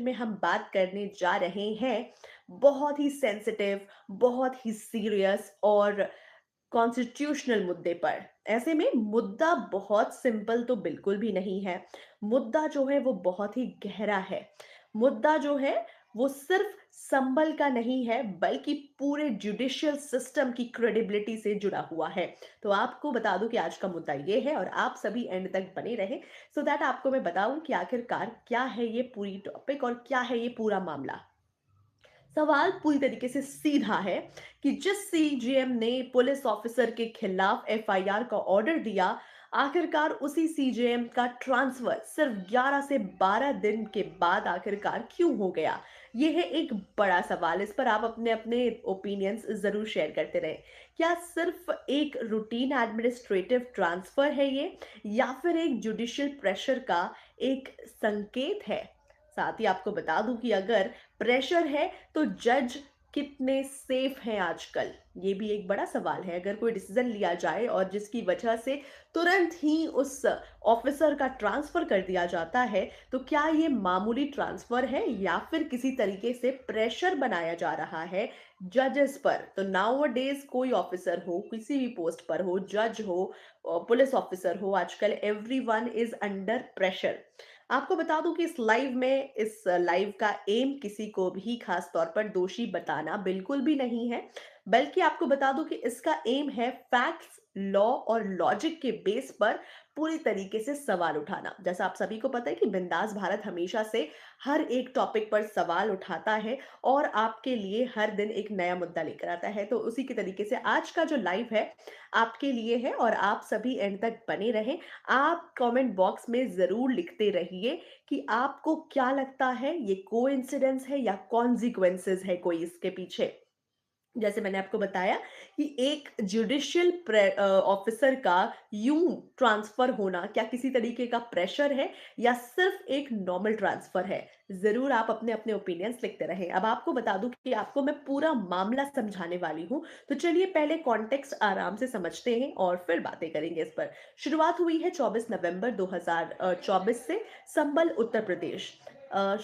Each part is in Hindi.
में हम बात करने जा रहे हैं बहुत ही सेंसिटिव, बहुत ही सीरियस और कॉन्स्टिट्यूशनल मुद्दे पर। ऐसे में मुद्दा बहुत सिंपल तो बिल्कुल भी नहीं है। मुद्दा जो है वो बहुत ही गहरा है। मुद्दा जो है वो सिर्फ संभल का नहीं है बल्कि पूरे जुडिशियल सिस्टम की क्रेडिबिलिटी से जुड़ा हुआ है। तो आपको बता दूं कि आज का मुद्दा ये है और आप सभी एंड तक बने रहे सो दैट आपको मैं बताऊं कि आखिरकार क्या है ये पूरी टॉपिक और क्या है ये पूरा मामला। सवाल पूरी तरीके से सीधा है कि जिस सीजीएम ने पुलिस ऑफिसर के खिलाफ एफआईआर का ऑर्डर दिया, आखिरकार उसी सीजीएम का ट्रांसफर सिर्फ 11 से 12 दिन के बाद आखिरकार क्यों हो गया। यह है एक बड़ा सवाल। इस पर आप अपने अपने ओपिनियंस जरूर शेयर करते रहे। क्या सिर्फ एक रूटीन एडमिनिस्ट्रेटिव ट्रांसफर है ये, या फिर एक जुडिशियल प्रेशर का एक संकेत है। साथ ही आपको बता दूं कि अगर प्रेशर है तो जज कितने सेफ हैं आजकल, ये भी एक बड़ा सवाल है। अगर कोई डिसीजन लिया जाए और जिसकी वजह से तुरंत ही उस ऑफिसर का ट्रांसफर कर दिया जाता है, तो क्या ये मामूली ट्रांसफर है या फिर किसी तरीके से प्रेशर बनाया जा रहा है जजेस पर। तो नाउ डेज कोई ऑफिसर हो, किसी भी पोस्ट पर हो, जज हो, पुलिस ऑफिसर हो, आजकल एवरीवन इज अंडर प्रेशर। आपको बता दूं कि इस लाइव का एम किसी को भी खास तौर पर दोषी बताना बिल्कुल भी नहीं है, बल्कि आपको बता दूं कि इसका एम है फैक्ट्स, लॉ और लॉजिक के बेस पर पूरी तरीके से सवाल उठाना। जैसा आप सभी को पता है कि बिंदास भारत हमेशा से हर एक टॉपिक पर सवाल उठाता है और आपके लिए हर दिन एक नया मुद्दा लेकर आता है। तो उसी के तरीके से आज का जो लाइव है आपके लिए है और आप सभी एंड तक बने रहें। आप कमेंट बॉक्स में ज़रूर लिखते रहिए कि आपको क्या लगता है, ये कोइंसिडेंस है या कॉन्सिक्वेंसेस है कोई इसके पीछे। जैसे मैंने आपको बताया कि एक जुडिशियल ऑफिसर का यूं ट्रांसफर होना क्या किसी तरीके का प्रेशर है या सिर्फ एक नॉर्मल ट्रांसफर है। जरूर आप अपने अपने ओपिनियंस लिखते रहें। अब आपको बता दूं कि आपको मैं पूरा मामला समझाने वाली हूं, तो चलिए पहले कॉन्टेक्स्ट आराम से समझते हैं और फिर बातें करेंगे इस पर। शुरुआत हुई है 24 नवंबर 2024 से। संबल उत्तर प्रदेश।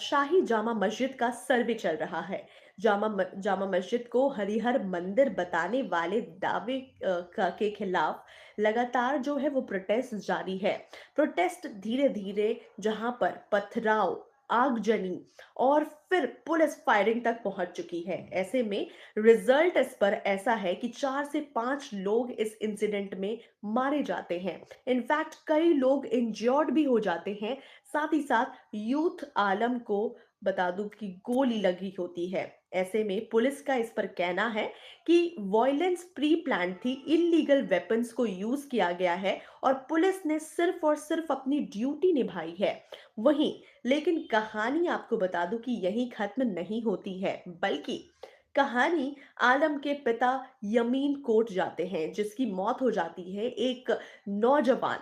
शाही जामा मस्जिद का सर्वे चल रहा है। जामा मस्जिद को हरिहर मंदिर बताने वाले दावे के खिलाफ लगातार जो है वो प्रोटेस्ट जारी है। प्रोटेस्ट धीरे धीरे जहां पर पथराव, आगजनी और फिर पुलिस फायरिंग तक पहुंच चुकी है। ऐसे में रिजल्ट इस पर ऐसा है कि 4 से 5 लोग इस इंसिडेंट में मारे जाते हैं। इनफैक्ट कई लोग इंजर्ड भी हो जाते हैं। साथ ही साथ यूथ आलम को बता दूं कि गोली लगी होती है। ऐसे में पुलिस का इस पर कहना है कि वॉयलेंस प्री प्लान थी, इलीगल वेपन्स को यूज किया गया है और पुलिस ने सिर्फ और सिर्फ अपनी ड्यूटी निभाई है। वहीं लेकिन कहानी आपको बता दूं कि यहीं खत्म नहीं होती है, बल्कि कहानी आलम के पिता यमीन कोर्ट जाते हैं, जिसकी मौत हो जाती है। एक नौजवान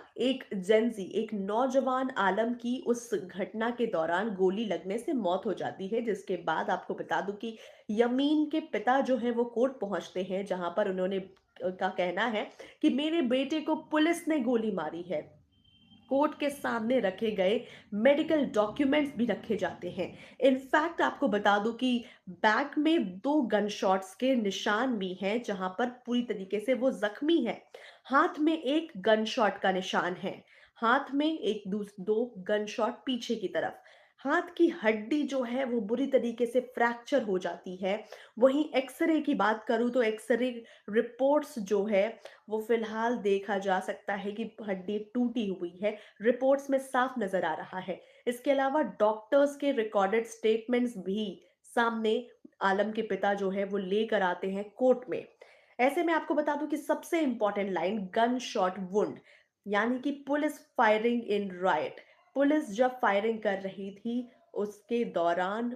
आलम की उस घटना के दौरान गोली लगने से मौत हो जाती है, जिसके बाद आपको बता दूं कि यमीन के पिता जो है वो कोर्ट पहुंचते हैं, जहां पर उन्होंने का कहना है कि मेरे बेटे को पुलिस ने गोली मारी है। कोर्ट के सामने रखे गए मेडिकल डॉक्यूमेंट्स भी रखे जाते हैं। इनफैक्ट आपको बता दूं कि बैक में 2 गन शॉट्स के निशान भी हैं, जहां पर पूरी तरीके से वो जख्मी है। हाथ में एक गन शॉट का निशान है। हाथ में एक 2 गन शॉट पीछे की तरफ। हाथ की हड्डी जो है वो बुरी तरीके से फ्रैक्चर हो जाती है। वहीं एक्सरे की बात करूं तो एक्सरे रिपोर्ट्स जो है वो फिलहाल देखा जा सकता है कि हड्डी टूटी हुई है। रिपोर्ट्स में साफ नजर आ रहा है। इसके अलावा डॉक्टर्स के रिकॉर्डेड स्टेटमेंट्स भी सामने आलम के पिता जो है वो लेकर आते हैं कोर्ट में। ऐसे में आपको बता दूं कि सबसे important line gun shot wound, यानी कि police firing in right. Police जब फायरिंग कर रही थी उसके दौरान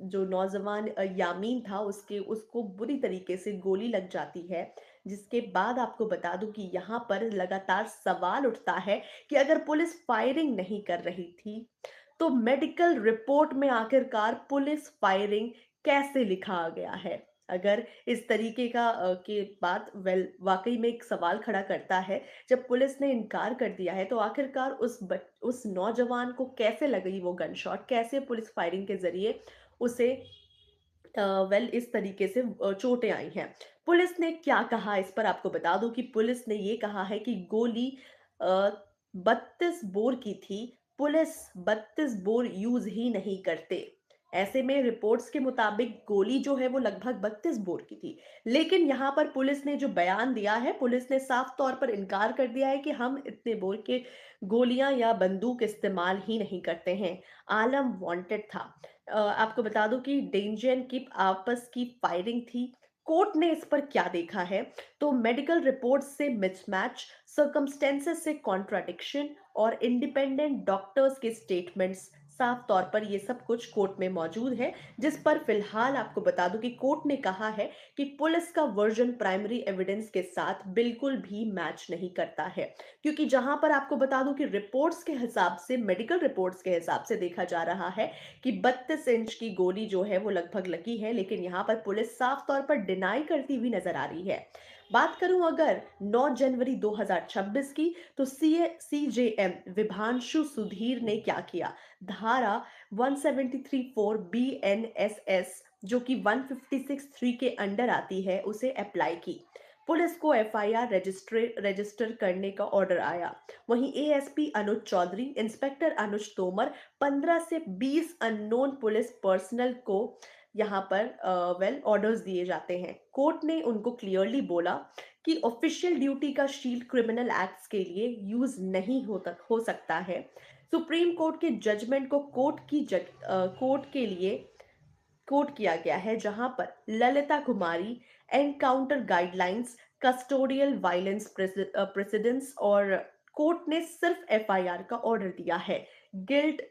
जो नौजवान यामीन था उसके उसको बुरी तरीके से गोली लग जाती है। जिसके बाद आपको बता दूं कि यहाँ पर लगातार सवाल उठता है कि अगर पुलिस फायरिंग नहीं कर रही थी, तो मेडिकल रिपोर्ट में आखिरकार पुलिस फायरिंग कैसे लिखा गया है। अगर इस तरीके का के बाद वाक़ई में एक सवाल खड़ा करता है, जब पुलिस ने इनकार कर दिया है, तो आखिरकार उस नौजवान को कैसे लगी वो गन शॉट? कैसे पुलिस फायरिंग के ज़रिए उसे इस तरीके से चोटें आई हैं। पुलिस ने क्या कहा इस पर आपको बता दूँ कि पुलिस ने ये कहा है कि गोली अ, 32 बोर की थी। पुलिस 32 बोर यूज़ ही नहीं करते। ऐसे में रिपोर्ट्स के मुताबिक गोली जो है वो लगभग 32 बोर की थी। लेकिन यहाँ पर पुलिस ने जो बयान दिया है, पुलिस ने साफ तौर पर इनकार कर दिया है कि हम इतने बोर के गोलियाँ या बंदूक इस्तेमाल ही नहीं करते हैं। आलम वांटेड था। आपको बता दूं कि डेंजर एंड किप आपस की फायरिंग थी। कोर्ट ने इस पर क्या देखा है, तो मेडिकल रिपोर्ट्स से मिसमैच, सर्कमस्टेंसेस से कॉन्ट्राडिक्शन और इंडिपेंडेंट डॉक्टर्स के स्टेटमेंट्स, साफ तौर पर ये सब कुछ कोर्ट में मौजूद है। जिस पर फिलहाल आपको बता दूं कि कोर्ट ने कहा है कि पुलिस का वर्जन प्राइमरी एविडेंस के साथ बिल्कुल भी मैच नहीं करता है, क्योंकि जहां पर आपको बता दूं कि रिपोर्ट्स के हिसाब से, मेडिकल रिपोर्ट्स के हिसाब से देखा जा रहा है कि 32 इंच की गोली जो है वो लगभग लगी है, लेकिन यहाँ पर पुलिस साफ तौर पर डिनाई करती हुई नजर आ रही है। बात करूं अगर 9 जनवरी 2026 की, तो सीजेएम विभांशु सुधीर ने क्या किया? धारा 173(4) बीएनएसएस जो कि 156(3) के अंडर आती है, उसे अप्लाई की। पुलिस को एफआईआर रजिस्टर करने का ऑर्डर आया। वहीं एएसपी अनुज चौधरी, इंस्पेक्टर अनुज तोमर, 15 से 20 अननोन पुलिस पर्सनल को यहाँ पर ऑर्डर्स दिए जाते हैं। कोर्ट ने उनको क्लियरली बोला कि ऑफिशियल ड्यूटी का शील्ड क्रिमिनल एक्ट्स के लिए यूज नहीं हो सकता है। सुप्रीम कोर्ट के जजमेंट को कोर्ट के लिए कोट किया गया है, जहां पर Lalita Kumari, encounter guidelines, custodial violence precedents, और कोर्ट ने सिर्फ एफआईआर का ऑर्डर दिया है। गिल्ट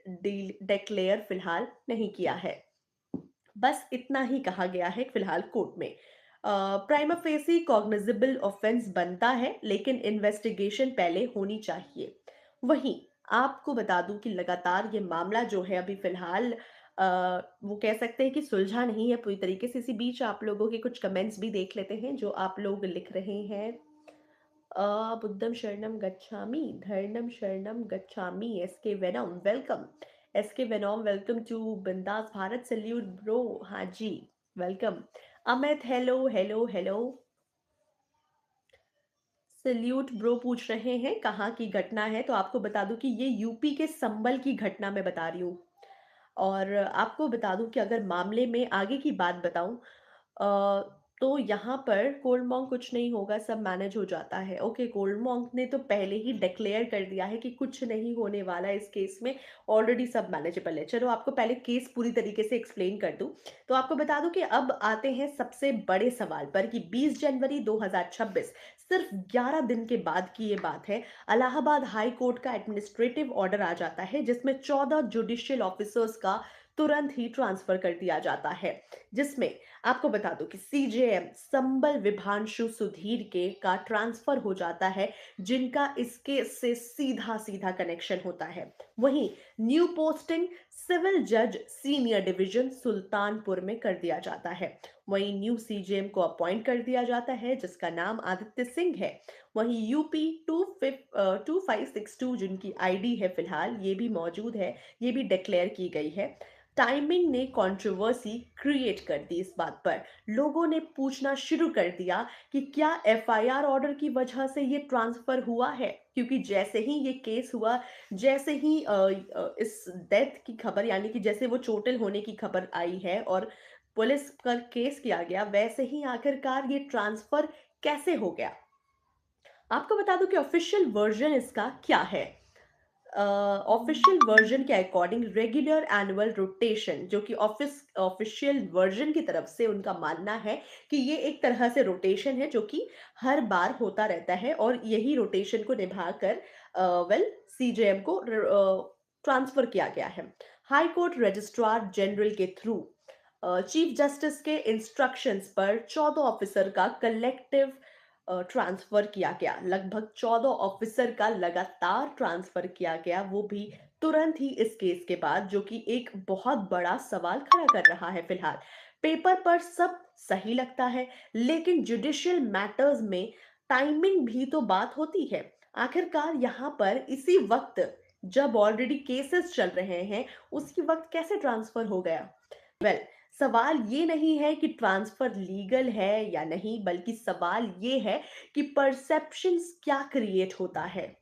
डिक्लेयर फिलहाल नहीं किया है। बस इतना ही कहा गया है फिलहाल कोर्ट में। प्राइमा फेसी कॉग्निजिबल ऑफेंस बनता है, लेकिन इन्वेस्टिगेशन पहले होनी चाहिए। वहीं आपको बता दूं कि लगातार ये मामला जो है अभी फिलहाल वो कह सकते हैं कि सुलझा नहीं है पूरी तरीके से। इसी बीच आप लोगों के कुछ कमेंट्स भी देख लेते हैं जो आप लोग लिख रहे हैं। बुद्धम शरणम गच्छामि, धर्मम शरणम गच्छामि, SK Venom welcome. SK Venom welcome to Bindass Bharat, salute bro. हाँ जी, welcome. Amit hello hello hello, salute bro पूछ रहे हैं कहाँ की घटना है, तो आपको बता दूं कि ये यूपी के संबल की घटना मैं बता रही हूँ। और आपको बता दूं कि अगर मामले में आगे की बात बताऊं, तो यहाँ पर कोल्ड मॉन्क कुछ नहीं होगा, सब मैनेज हो जाता है। ओके, कोल्ड मॉन्क ने तो पहले ही डिक्लेयर कर दिया है कि कुछ नहीं होने वाला इस केस में, ऑलरेडी सब मैनेजेबल है। चलो आपको पहले केस पूरी तरीके से एक्सप्लेन कर दूं, तो आपको बता दूं कि अब आते हैं सबसे बड़े सवाल पर कि 20 जनवरी 2026, सिर्फ 11 दिन के बाद की ये बात है, इलाहाबाद हाई कोर्ट का एडमिनिस्ट्रेटिव ऑर्डर आ जाता है, जिसमें 14 जुडिशियल ऑफिसर्स का तुरंत ही ट्रांसफर कर दिया जाता है। जिसमें आपको बता दूं कि सीजेएम संबल विभांशु सुधीर के का ट्रांसफर हो जाता है, जिनका इसके से सीधा सीधा कनेक्शन होता है। वहीं न्यू पोस्टिंग सिविल जज सीनियर डिवीजन सुल्तानपुर में कर दिया जाता है। वहीं न्यू सीजेएम को अपॉइंट कर दिया जाता है, जिसका नाम आदित्य सिंह है। वहीं यूपी 2562 जिनकी आईडी है फिलहाल, ये भी मौजूद है, ये भी डिक्लेयर की गई है। टाइमिंग ने कंट्रोवर्सी क्रिएट कर दी इस बात पर। लोगों ने पूछना शुरू कर दिया कि क्या एफआईआर ऑर्डर की वजह से ये ट्रांसफर हुआ है, क्योंकि जैसे ही ये केस हुआ, जैसे ही इस डेथ की खबर, यानी कि जैसे वो चोटिल होने की खबर आई है और पुलिस पर केस किया गया, वैसे ही आखिरकार ये ट्रांसफर कैसे हो गया। आपको बता दूं कि ऑफिशियल वर्जन इसका क्या है। ऑफिशियल वर्जन के अकॉर्डिंग रेगुलर एनुअल रोटेशन, जो कि ऑफिशियल वर्जन की तरफ से उनका मानना है कि ये एक तरह से रोटेशन है जो कि हर बार होता रहता है, और यही रोटेशन को निभाकर सीजेएम को ट्रांसफर किया गया है। हाई कोर्ट रजिस्ट्रार जनरल के थ्रू चीफ जस्टिस के इंस्ट्रक्शंस पर 14 ऑफिसर का कलेक्टिव ट्रांसफर किया गया। लगभग 14 ऑफिसर का लगातार ट्रांसफर किया गया, वो भी तुरंत ही इस केस के बाद, जो कि एक बहुत बड़ा सवाल खड़ा कर रहा है फिलहाल। पेपर पर सब सही लगता है, लेकिन जुडिशियल मैटर्स में टाइमिंग भी तो बात होती है। आखिरकार यहाँ पर इसी वक्त जब ऑलरेडी केसेस चल रहे हैं, उसी वक्त कैसे ट्रांसफर हो गया? वेल, सवाल ये नहीं है कि ट्रांसफर लीगल है या नहीं, बल्कि सवाल ये है कि परसेप्शंस क्या क्रिएट होता है।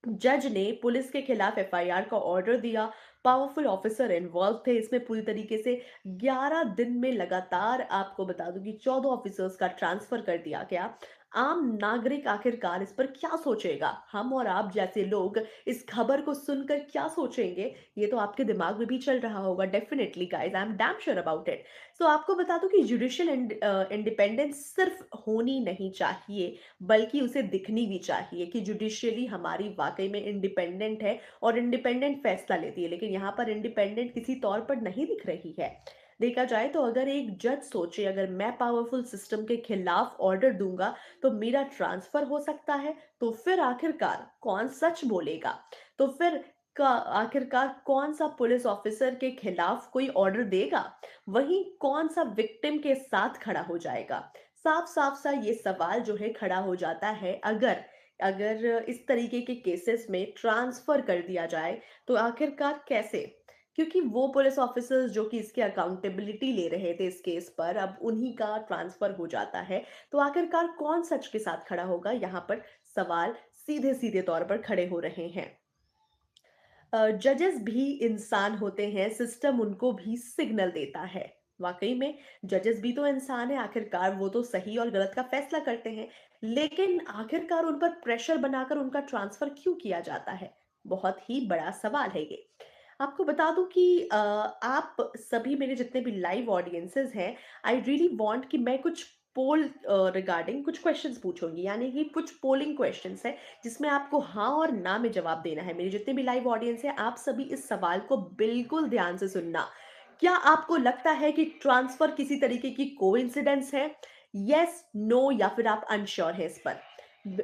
जज ने पुलिस के खिलाफ एफआईआर का ऑर्डर दिया। पावरफुल ऑफिसर इन्वॉल्व थे इसमें पूरी तरीके से। 11 दिन में लगातार आपको बता दूं कि 14 ऑफिसर्स का ट्रांसफर कर दिया गया। आम नागरिक आखिरकार इस पर क्या सोचेगा? हम और आप जैसे लोग इस खबर को सुनकर क्या सोचेंगे? ये तो आपके दिमाग में भी चल रहा होगा। Definitely guys, I am damn sure about it. So आपको बता दूं कि जुडिशियल इंडिपेंडेंस सिर्फ होनी नहीं चाहिए, बल्कि उसे दिखनी भी चाहिए कि जुडिशियली हमारी वाकई में इंडिपेंडेंट है और इंडिपेंडेंट फैसला लेती है। लेकिन यहाँ पर इंडिपेंडेंट किसी तौर पर नहीं दिख रही है। देखा जाए तो अगर एक जज सोचे, अगर मैं पावरफुल सिस्टम के खिलाफ ऑर्डर दूंगा तो मेरा ट्रांसफर हो सकता है, तो फिर आखिरकार कौन सच बोलेगा? तो फिर आखिरकार कौन सा पुलिस ऑफिसर के खिलाफ कोई ऑर्डर देगा? वहीं कौन सा विक्टिम के साथ खड़ा हो जाएगा? साफ-साफ सा ये सवाल जो है खड़ा हो जाता है। अगर अगर इस तरीके के केसेस में ट्रांसफ़र कर दिया जाए, तो आखिरकार कैसे? क्योंकि वो पुलिस ऑफ़िसर्स जो कि इसकी अकाउंटेबिलिटी ले रहे थे इस केस पर, अब उन्हीं का ट्रांसफ़र हो जाता है। तो आखिरकार कौन सच के साथ खड़ा होगा? यहाँ पर सवाल सीधे-सीधे तौर पर खड़े हो रहे हैं। जजेस भी इंसान होते हैं, सिस्टम उनको भी सिग्नल देता है। वाकई में जजेस भी तो इंसान है, आखिरकार वो तो सही और गलत का फैसला करते हैं। लेकिन आखिरकार उन पर प्रेशर बनाकर उनका ट्रांसफर क्यों किया जाता है? बहुत ही बड़ा सवाल है ये। आपको बता दूं कि आप सभी मेरे जितने भी लाइव ऑडियंसेस हैं, आई रियली वांट कि मैं कुछ पोल रिगार्डिंग कुछ क्वेश्चंस पूछूंगी, यानी कि कुछ पोलिंग क्वेश्चंस है जिसमें आपको हाँ और ना में जवाब देना है। मेरे जितने भी लाइव ऑडियंस है, आप सभी इस सवाल को बिल्कुल ध्यान से सुनना। क्या आपको लगता है कि ट्रांसफर किसी तरीके की कोइंसिडेंस है? यस, नो, या फिर आप अनश्योर है इस पर?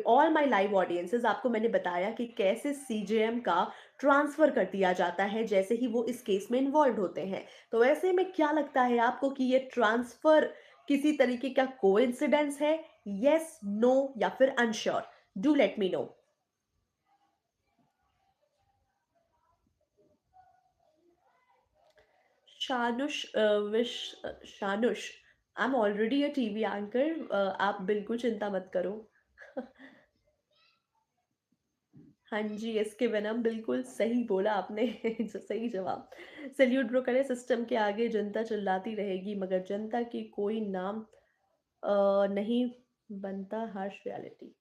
ऑल माय लाइव ऑडियंसेस, आपको मैंने बताया कि कैसे सीजेएम का ट्रांसफर कर दिया जाता है जैसे ही वो इस केस में इन्वॉल्व होते हैं। तो ऐसे में क्या लगता है आपको कि ये ट्रांसफर किसी तरीके का कोइंसिडेंस है? यस, नो, या फिर unsure? Do let me know. Shanush Shanush, I am already a TV anchor, आप बिल्कुल चिंता मत करो। हाँ जी, एसके वेनम, बिल्कुल सही बोला आपने। सही जवाब। सैल्यूट ब्रो करे, सिस्टम के आगे जनता चिल्लाती रहेगी मगर जनता की कोई नाम नहीं बनता, हार्श रियलिटी।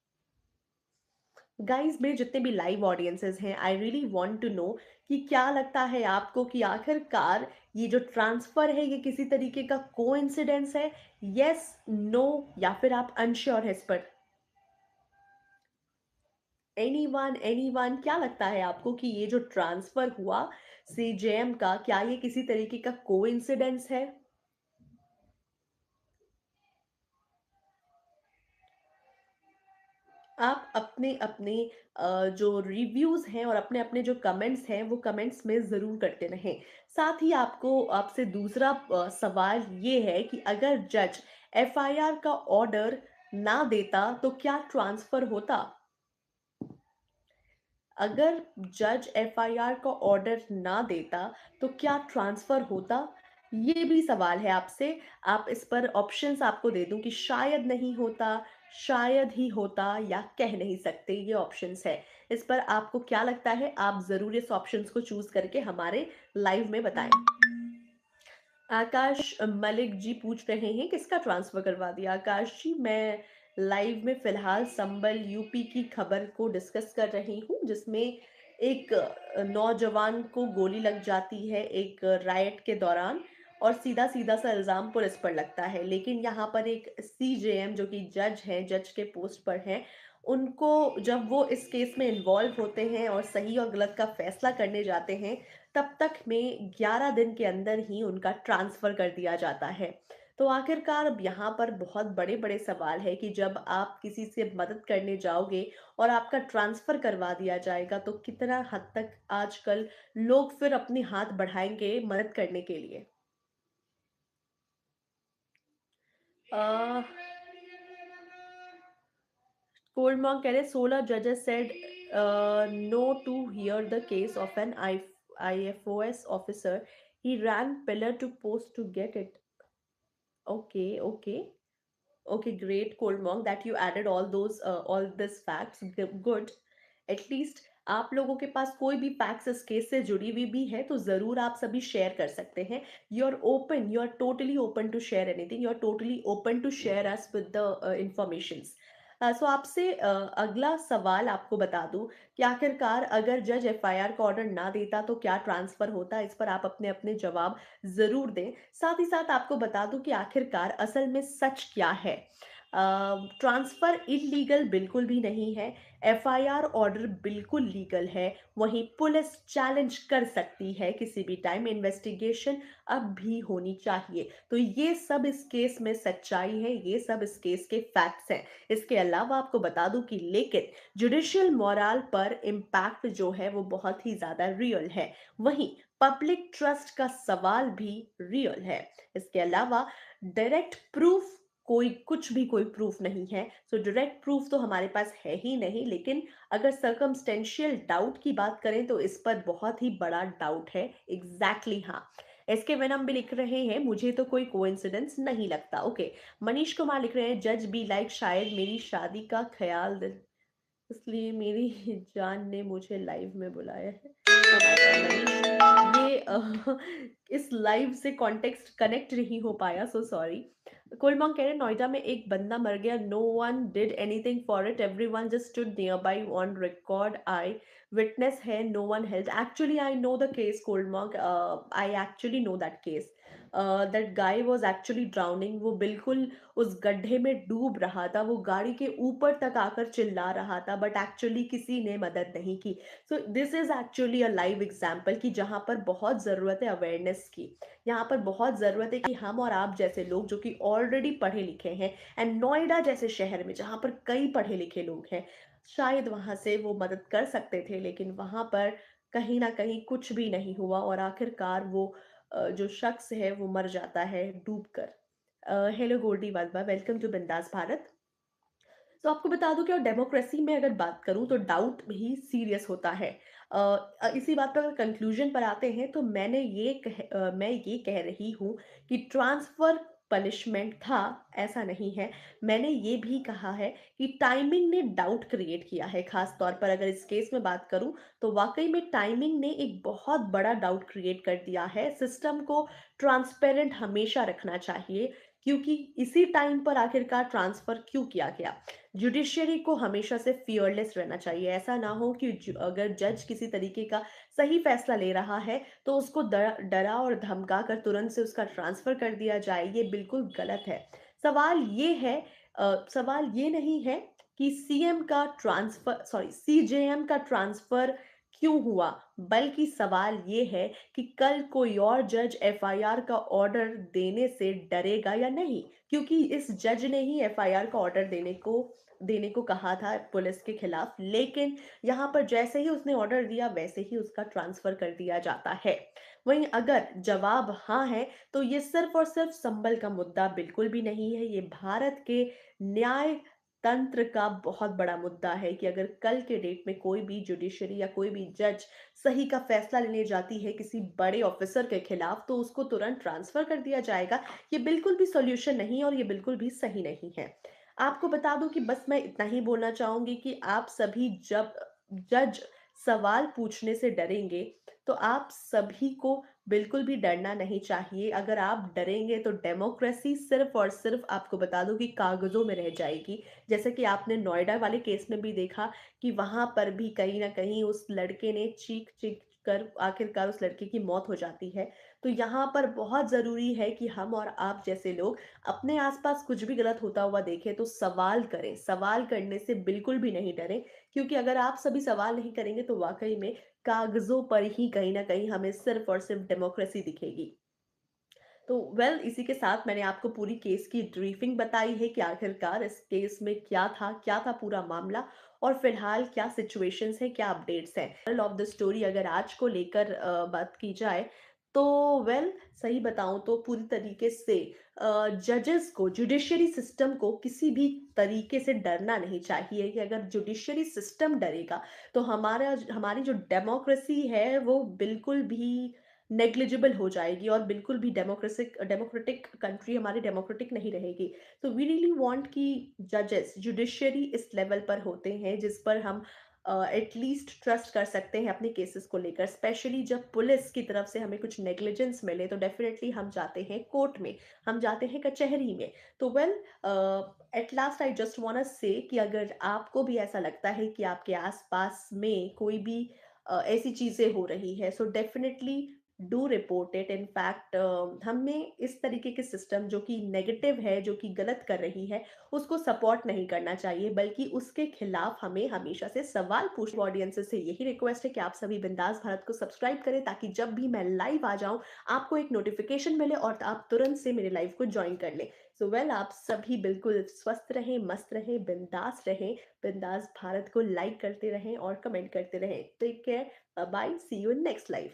गाइस, मेरे जितने भी लाइव ऑडियंसेस हैं, I really want to know कि क्या लगता है आपको कि आखिरकार ये जो ट्रांसफर है ये किसी तरीके का कोइंसिडेंस है? यस, नो, या फिर आप अनश्योर है इस पर? एनीवन, क्या लगता है आपको कि ये जो ट्रांसफर हुआ सीजेएम का, क्या ये किसी तरीके का कोइंसिडेंस है? आप अपने अपने जो रिव्यूज़ हैं और अपने अपने जो कमेंट्स हैं, वो कमेंट्स में ज़रूर करते रहें। साथ ही आपको आपसे दूसरा सवाल ये है कि अगर जज एफआईआर का ऑर्डर ना देता तो क्या ट्रांसफ़र होता? अगर जज एफआईआर का ऑर्डर ना देता तो क्या ट्रांसफर होता? ये भी सवाल है आपसे। आप इस पर ऑप्शंस आपको दे दूं कि शायद नहीं होता, शायद ही होता, या कह नहीं सकते, ये ऑप्शंस है। इस पर आपको क्या लगता है? आप जरूर इस ऑप्शंस को चूज करके हमारे लाइव में बताएं। आकाश मलिक जी पूछ रहे हैं किसका ट्रांसफर करवा दिया? आकाश जी, मैं लाइव में फिलहाल संबल यूपी की खबर को डिस्कस कर रही हूँ, जिसमें एक नौजवान को गोली लग जाती है एक राइट के दौरान, और सीधा सीधा सा इल्जाम पुलिस पर लगता है। लेकिन यहाँ पर एक सीजेएम जो कि जज हैं, जज के पोस्ट पर हैं, उनको जब वो इस केस में इन्वॉल्व होते हैं और सही और गलत का फैसला करने जाते हैं, तब तक में 11 दिन के अंदर ही उनका ट्रांसफ़र कर दिया जाता है। तो आखिरकार अब यहाँ पर बहुत बड़े-बड़े सवाल है कि जब आप किसी से मदद करने जाओगे और आपका ट्रांसफ़र करवा दिया जाएगा, तो कितना हद तक आजकल लोग फिर अपने हाथ बढ़ाएँगे मदद करने के लिए। कोल्ड मॉन्क कह रहे 16 जजेस said no to hear the case of an IFOS officer he ran pillar to post to get it. Okay, okay. Okay, great, Cold Monk, that you added all this facts. Good. At least आप लोगों के पास कोई भी फैक्ट्स इस केस से जुड़ी हुई भी है तो जरूर आप सभी शेयर कर सकते हैं. You are totally open to share anything, you are totally open to share us with the informations. So आपसे अगला सवाल आपको बता दूं कि आखिरकार अगर जज एफआईआर का ऑर्डर ना देता तो क्या ट्रांसफर होता. इस पर आप अपने अपने जवाब ज़रूर दें. साथ ही साथ आपको बता दूं कि आखिरकार असल में सच क्या है. ट्रांसफ़र इल्लीगल बिल्कुल भी नहीं है, एफआईआर ऑर्डर बिल्कुल लीगल है, वहीं पुलिस चैलेंज कर सकती है किसी भी टाइम, इन्वेस्टिगेशन अब भी होनी चाहिए. तो ये सब इस केस में सच्चाई है, ये सब इस केस के फैक्ट्स हैं. इसके अलावा आपको बता दूं कि लेकिन जुडिशियल मोरल पर इम्पैक्ट जो है वो बहुत ही ज़्यादा रियल है. वहीं पब्लिक ट्रस्ट का सवाल भी रियल है. इसके अलावा डायरेक्ट प्रूफ कोई प्रूफ नहीं है. सो डायरेक्ट प्रूफ तो हमारे पास है ही नहीं, लेकिन अगर सर्कमस्टेंशियल डाउट की बात करें तो इस पर बहुत ही बड़ा डाउट है. एग्जैक्टली हाँ. एसके वेनम भी लिख रहे हैं मुझे तो कोई कोइंसिडेंस नहीं लगता. ओके. मनीष कुमार लिख रहे हैं जज बी लाइक शायद मेरी शादी का ख्याल इसलिए मेरी जान ने मुझे लाइव में बुलाया है. Oh my God, मनीष, ये इस लाइव से कॉन्टेक्स्ट कनेक्ट नहीं हो पाया, सो सॉरी. कोलमॉन्ग कह रहे हैं नोएडा में एक बंदा मर गया, no one did anything for it, everyone just stood nearby on record, I witness है, no one help. Actually I know the case कोलमॉन्ग, I actually know that case. That guy was actually drowning, वो बिल्कुल उस गड्ढे में डूब रहा था, वो गाड़ी के ऊपर तक आकर चिल्ला रहा था, बट एक्चुअली किसी ने मदद नहीं की. So this is actually a live example कि जहाँ पर बहुत ज़रूरत है अवेयरनेस की, यहाँ पर बहुत ज़रूरत है कि हम और आप जैसे लोग जो कि ऑलरेडी पढ़े लिखे हैं, एंड नोएडा जैसे शहर में जहाँ पर कई पढ़े लिखे लोग हैं, शायद वहाँ से वो मदद कर सकते थे, लेकिन वहाँ पर कहीं ना कहीं कुछ भी नहीं हुआ और आखिरकार वो जो शख्स है वो मर जाता है डूब कर. Hello Goldy वालबा, welcome to Bindass Bharat. तो आपको बता दूं कि और डेमोक्रेसी में अगर बात करूं तो डाउट भी सीरियस होता है. इसी बात पर अगर कंक्लूजन पर आते हैं तो मैं ये कह रही हूं कि ट्रांसफर पनिशमेंट था, ऐसा नहीं है. मैंने ये भी कहा है कि टाइमिंग ने डाउट क्रिएट किया है. खास तौर पर अगर इस केस में बात करूं तो वाकई में टाइमिंग ने एक बहुत बड़ा डाउट क्रिएट कर दिया है. सिस्टम को ट्रांसपेरेंट हमेशा रखना चाहिए, क्योंकि इसी टाइम पर आखिरकार ट्रांसफर क्यों किया गया. जुडिशियरी को हमेशा से फियरलेस रहना चाहिए. ऐसा ना हो कि अगर जज किसी तरीके का सही फैसला ले रहा है तो उसको डरा और धमका कर तुरंत से उसका ट्रांसफर कर दिया जाए, ये बिल्कुल गलत है. सवाल ये है, सवाल ये नहीं है कि सीजेएम का ट्रांसफर क्यों हुआ, बल्कि सवाल ये है कि कल कोई और जज एफआईआर का ऑर्डर देने से डरेगा या नहीं. क्योंकि इस जज ने ही एफआईआर का ऑर्डर देने को कहा था पुलिस के खिलाफ, लेकिन यहाँ पर जैसे ही उसने ऑर्डर दिया वैसे ही उसका ट्रांसफर कर दिया जाता है. वहीं अगर जवाब हाँ है तो ये सिर्फ और सिर्फ संबल का मुद्दा बिल्कुल भी नहीं है. ये भारत के न्याय तंत्र का बहुत बड़ा मुद्दा है कि अगर कल के डेट में कोई भी जुडिशरी या कोई भी जज सही का फैसला लेने जाती है किसी बड़े ऑफिसर के खिलाफ तो उसको तुरंत ट्रांसफर कर दिया जाएगा. ये बिल्कुल भी सॉल्यूशन नहीं है और ये बिल्कुल भी सही नहीं है. आपको बता दूं कि बस मैं इतना ही बोलना चाहूंगी कि आप सभी जब जज सवाल पूछने से डरेंगे तो आप सभी को बिल्कुल भी डरना नहीं चाहिए. अगर आप डरेंगे तो डेमोक्रेसी सिर्फ और सिर्फ आपको बता दूं कि कागजों में रह जाएगी. जैसे कि आपने नोएडा वाले केस में भी देखा कि वहां पर भी कहीं ना कहीं उस लड़के ने चीख चीख कर आखिरकार उस लड़के की मौत हो जाती है. तो यहाँ पर बहुत जरूरी है कि हम और आप जैसे लोग अपने आसपास कुछ भी गलत होता हुआ देखें तो सवाल करें, सवाल करने से बिल्कुल भी नहीं डरें. क्योंकि अगर आप सभी सवाल नहीं करेंगे तो वाकई में कागजों पर ही कहीं ना कहीं हमें सिर्फ और सिर्फ डेमोक्रेसी दिखेगी. तो इसी के साथ मैंने आपको पूरी केस की ब्रीफिंग बताई है कि आखिरकार इस केस में क्या था पूरा मामला, और फिलहाल क्या सिचुएशंस है, क्या अपडेट्स हैं. मोरल ऑफ द स्टोरी अगर आज को लेकर बात की जाए तो वेल सही बताऊँ तो पूरी तरीके से जजेस को, जुडिशरी सिस्टम को किसी भी तरीके से डरना नहीं चाहिए कि अगर जुडिशरी सिस्टम डरेगा, तो हमारी जो डेमोक्रेसी है वो बिल्कुल भी नेग्लिजिबल हो जाएगी और बिल्कुल भी डेमोक्रेटिक कंट्री हमारी डेमोक्रेटिक नहीं रहेगी। तो वी रियली वांट कि जजेस, जुडिशरी इस लेवल पर होते हैं जिस पर हम एटलीस्ट ट्रस्ट कर सकते हैं अपने केसेस को लेकर। स्पेशली जब पुलिस की तरफ से हमें कुछ नेग्लिजेंस मिले तो डेफिनेटली हम जाते हैं कोर्ट में, हम जाते हैं कचहरी में। तो well at last I just want to say कि अगर आपको भी ऐसा लगता है कि आपके आसपास में कोई भी ऐसी चीजें हो रही है, so definitely do report it. In fact हमें इस तरीके के सिस्टम जो कि नेगेटिव है, जो कि गलत कर रही है, उसको सपोर्ट नहीं करना चाहिए, बल्कि उसके खिलाफ हमें हमेशा से सवाल पूछ। ऑडियंसेस से यही रिक्वेस्ट है कि आप सभी बिंदास भारत को सब्सक्राइब करें ताकि जब भी मैं लाइव आ जाऊं आपको एक नोटिफिकेशन मिले और आप तुरंत से मेरे लाइव को ज्वाइन कर लें। सो वेल आप सभी बिल्कुल स्वस्थ रहें, मस्त रहें, बिंदास रहें, बिंदास भारत को लाइक करते रहें और कमेंट करते रहें। Take care, bye, see you in next live.